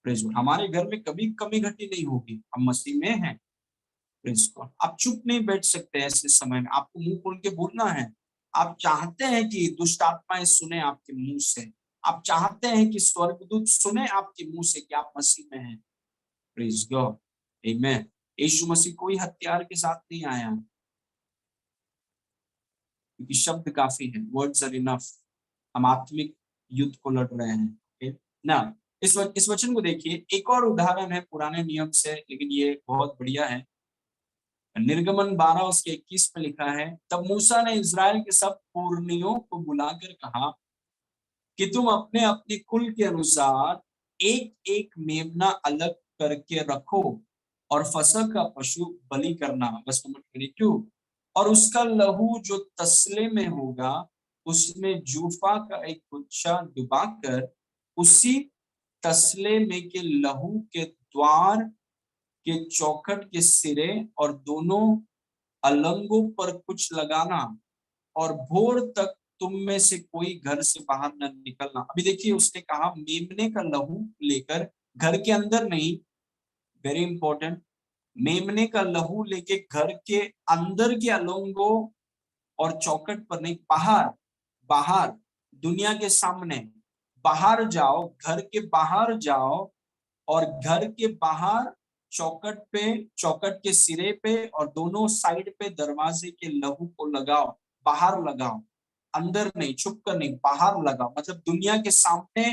Praise God. हमारे घर में कभी कमी घटी नहीं होगी, हम मसीह में हैं। Praise God. आप चुप नहीं बैठ सकते ऐसे समय में, आपको मुंह खोल के बोलना है। आप चाहते हैं कि दुष्ट आत्माएं सुने आपके मुंह से, आप चाहते हैं कि स्वर्गदूत सुने आपके मुंह से कि आप मसीह में हैं। Praise God. आमेन। यीशु मसीह कोई हथियार के साथ नहीं आया, क्योंकि शब्द काफी है, वर्ड्स आर इनफ। हम आत्मिक युद्ध को लड़ रहे हैं। okay? ना इस वचन को देखिए, एक और उदाहरण है पुराने नियम से, लेकिन ये बहुत बढ़िया है। निर्गमन 12 उसके 21 में लिखा है, तब मूसा ने इज़राइल के सब पुरनियों को बुलाकर कहा कि तुम अपने अपने कुल के अनुसार एक एक मेमना अलग करके रखो और फसह का पशु बलि करना। बस नंबर 22। और उसका लहू जो तसले में होगा उसमें जूफा का एक गुच्छा डुबाकर उसी तसले में के लहू के द्वार के चौखट के सिरे और दोनों अलंगों पर कुछ लगाना, और भोर तक तुम में से कोई घर से बाहर न निकलना। अभी देखिए, उसने कहा मेमने का लहू लेकर, घर के अंदर नहीं, वेरी इंपॉर्टेंट, मेमने का लहू लेके घर के अंदर के अलंगों और चौखट पर नहीं, बाहर, बाहर दुनिया के सामने बाहर जाओ, घर के बाहर जाओ, और घर के बाहर चौखट पे, चौखट के सिरे पे और दोनों साइड पे दरवाजे के लहू को लगाओ। बाहर लगाओ, अंदर नहीं, छुप कर नहीं, बाहर लगाओ। मतलब दुनिया के सामने,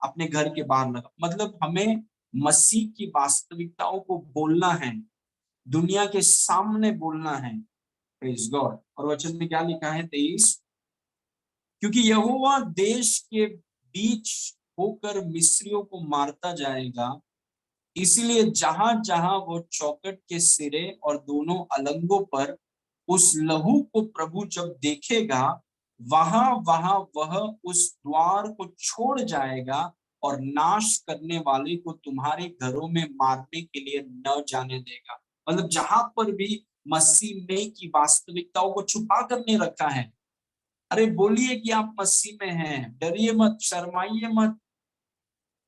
अपने घर के बाहर लगाओ। मतलब हमें मसीह की वास्तविकताओं को बोलना है, दुनिया के सामने बोलना है। Praise God. और वचन में क्या लिखा है 23, क्योंकि यहोवा देश के बीच होकर मिस्रियों को मारता जाएगा, इसीलिए जहां जहां वो चौखट के सिरे और दोनों अलंगों पर उस लहू को प्रभु जब देखेगा, वहां वहां वह उस द्वार को छोड़ जाएगा और नाश करने वाले को तुम्हारे घरों में मारने के लिए न जाने देगा। मतलब जहां पर भी मसीह में की वास्तविकताओं को छुपा कर नहीं रखा है, अरे बोलिए कि आप मसीह में हैं, डरिए मत, शर्माइए मत,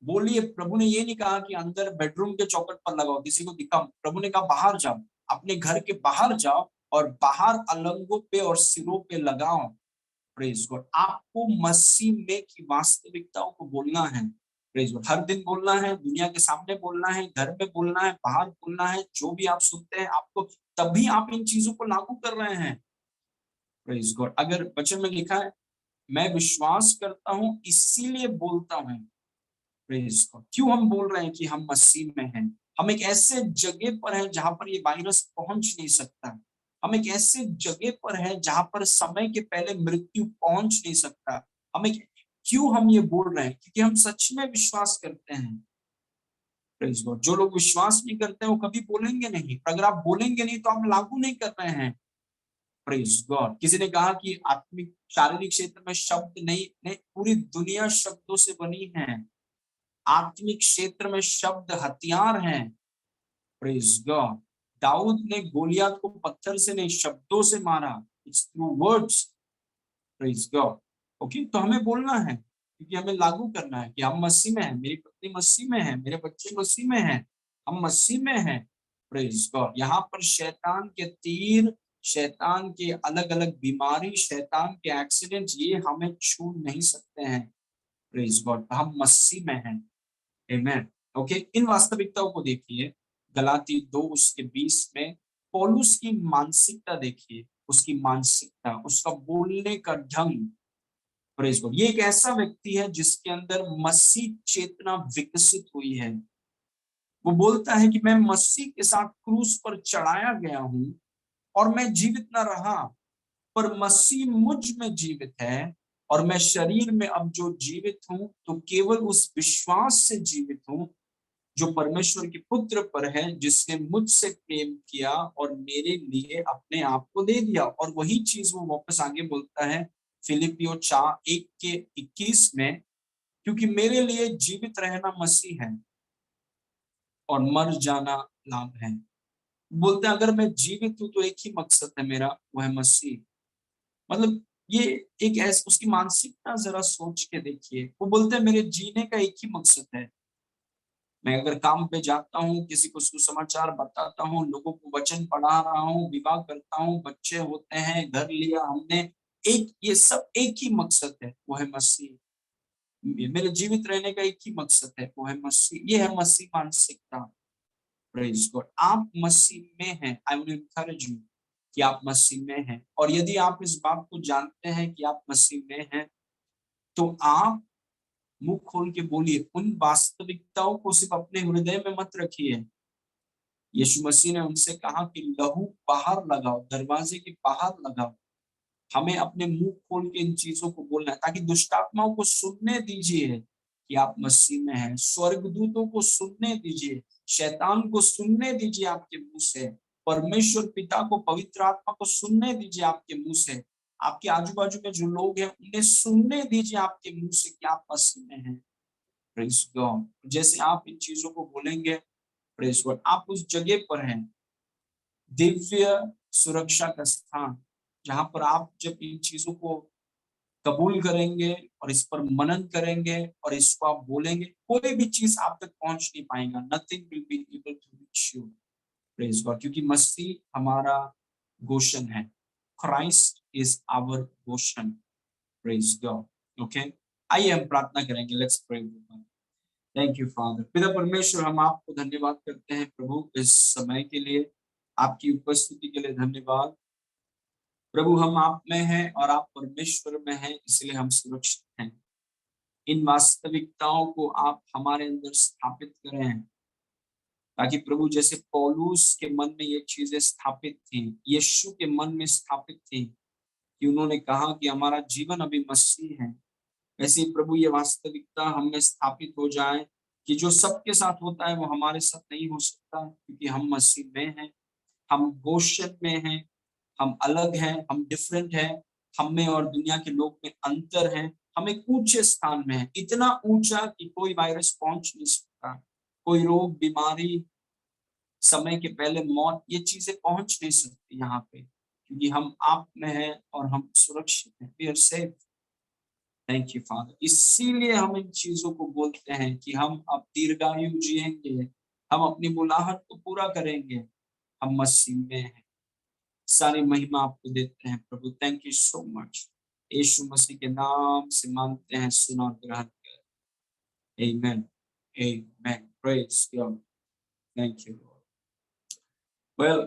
बोलिए। प्रभु ने ये नहीं कहा कि अंदर बेडरूम के चौखट पर लगाओ, किसी को दिखाओ। प्रभु ने कहा बाहर जाओ, अपने घर के बाहर जाओ और बाहर अलंगों पे और सिरों पे लगाओ। Praise God. आपको मसीह में की वास्तविकताओं को बोलना है। Praise God. हर दिन बोलना है, दुनिया के सामने बोलना है, घर में बोलना है, बाहर बोलना है। जो भी आप सुनते हैं आपको, तभी आप इन चीजों को लागू कर रहे हैं। Praise God. अगर वचन में लिखा है, मैं विश्वास करता हूं इसीलिए बोलता हूं। Praise God. क्यों हम बोल रहे हैं कि हम मसीह में हैं? हम एक ऐसे जगह पर हैं जहां पर ये वायरस पहुंच नहीं सकता। हम एक ऐसे जगह पर हैं जहां पर समय के पहले मृत्यु पहुंच नहीं सकता। क्यों हम ये बोल रहे हैं? क्योंकि हम सच में विश्वास करते हैं। Praise God. जो लोग विश्वास नहीं करते हैं वो कभी बोलेंगे नहीं। अगर आप बोलेंगे नहीं तो आप लागू नहीं कर रहे हैं। Praise God. किसी ने कहा कि आत्मिक शारीरिक क्षेत्र में शब्द नहीं, नहीं, पूरी दुनिया शब्दों से बनी है। आत्मिक क्षेत्र में शब्द हथियार हैं। Praise God. दाऊद ने गोलियत को पत्थर से नहीं, शब्दों से मारा। It's through words. Praise God. Okay, तो हमें बोलना है, क्योंकि हमें लागू करना है कि हम मसीह में हैं, मेरी पत्नी मसीह में है, मेरे बच्चे मसीह में हैं, हम मसीह में हैं। Praise God. यहाँ पर शैतान के तीर, शैतान के अलग अलग बीमारी, शैतान के एक्सीडेंट, ये हमें छू नहीं सकते हैं। Praise God. हम मसीह में हैं। आमेन। ओके, इन वास्तविकताओं को देखिए। गलाती 2 उसके 20 में पौलुस की मानसिकता देखिए, उसकी मानसिकता, उसका बोलने का ढंग। Praise God. ये एक ऐसा व्यक्ति है जिसके अंदर मसीह चेतना विकसित हुई है। वो बोलता है कि मैं मसीह के साथ क्रूस पर चढ़ाया गया हूं और मैं जीवित न रहा, पर मसीह मुझ में जीवित है और मैं शरीर में अब जो जीवित हूं तो केवल उस विश्वास से जीवित हूं जो परमेश्वर के पुत्र पर है, जिसने मुझसे प्रेम किया और मेरे लिए अपने आप को दे दिया। और वही चीज वो वापस आगे बोलता है फिलिपियो 4:1-21 में, क्योंकि मेरे लिए जीवित रहना मसीह है और मर जाना लाभ है। बोलते हैं अगर मैं जीवित हूं तो एक ही मकसद है मेरा, वो है मसीह। मतलब ये एक ऐसा, उसकी मानसिकता जरा सोच के देखिए। वो बोलते हैं मेरे जीने का एक ही मकसद है। मैं अगर काम पे जाता हूँ, किसी को सुसमाचार बताता हूँ, लोगों को वचन पढ़ा रहा हूँ, विवाह करता हूँ, बच्चे होते हैं, घर लिया हमने, एक ये सब एक ही मकसद है, वो है मसीह। मेरे जीवित रहने का एक ही मकसद है, वो है मसीह। ये है मसीह मानसिकता। Praise God. आप मसीह में हैं। आई विल एनकरेज यू कि आप मसीह में हैं। और यदि आप इस बात को जानते हैं कि आप मसीह में हैं, तो आप मुंह खोल के बोलिए। उन वास्तविकताओं को सिर्फ अपने हृदय में मत रखिए। यीशु मसीह ने उनसे कहा कि लहू बाहर लगाओ, दरवाजे के बाहर लगाओ। हमें अपने मुंह खोल के इन चीजों को बोलना है, ताकि दुष्टात्माओं को सुनने दीजिए कि आप मसीह में हैं। स्वर्गदूतों को सुनने दीजिए, शैतान को सुनने दीजिए आपके मुंह से। परमेश्वर पिता को, पवित्र आत्मा को सुनने दीजिए आपके मुंह से। आपके आजू बाजू में जो लोग हैं उन्हें सुनने दीजिए आपके मुंह से कि आप मसीह में हैं। Praise God. जैसे आप इन चीजों को बोलेंगे, प्रेज गॉड, आप उस जगह पर हैं, दिव्य सुरक्षा का स्थान, जहां पर आप जब इन चीजों को कबूल करेंगे और इस पर मनन करेंगे और इसको आप बोलेंगे, कोई भी चीज आप तक पहुंच नहीं पाएगा। Nothing will be able to reach you. Praise God. क्योंकि मसीह हमारा गोशन है। Christ is our Goshen. Praise God. Okay, आइए हम प्रार्थना करेंगे। Let's pray. Thank you father. पिता परमेश्वर, हम आपको धन्यवाद करते हैं प्रभु इस समय के लिए, आपकी उपस्थिति के लिए धन्यवाद प्रभु। हम आप में हैं और आप परमेश्वर में हैं, इसलिए हम सुरक्षित हैं। इन वास्तविकताओं को आप हमारे अंदर स्थापित करें, ताकि प्रभु जैसे पौलुस के मन में ये चीजें स्थापित थी, यीशु के मन में स्थापित थी, कि उन्होंने कहा कि हमारा जीवन अभी मसीह है, वैसे ही प्रभु ये वास्तविकता हम में स्थापित हो जाए कि जो सबके साथ होता है वो हमारे साथ नहीं हो सकता, क्योंकि हम मसीह में हैं, हम गोशन में हैं, हम अलग हैं, हम डिफरेंट हैं। हम में और दुनिया के लोग में अंतर है। हम एक ऊंचे स्थान में है, इतना ऊंचा कि कोई वायरस पहुंच नहीं सकता, कोई रोग, बीमारी, समय के पहले मौत, ये चीजें पहुंच नहीं सकती यहाँ पे, क्योंकि हम आप में हैं और हम सुरक्षित हैं। We are safe. Thank you father. इसीलिए हम इन चीजों को बोलते हैं कि हम अब दीर्घायु जिएंगे, हम अपनी बुलाहट को पूरा करेंगे, हम मसीह में हैं। सारी महिमा आपको देते हैं प्रभु। Thank you so much. यीशु मसीह के नाम से मांगते हैं, सुना और ग्रहण कर। आमेन। आमेन। Praise God. Thank you Lord. Well,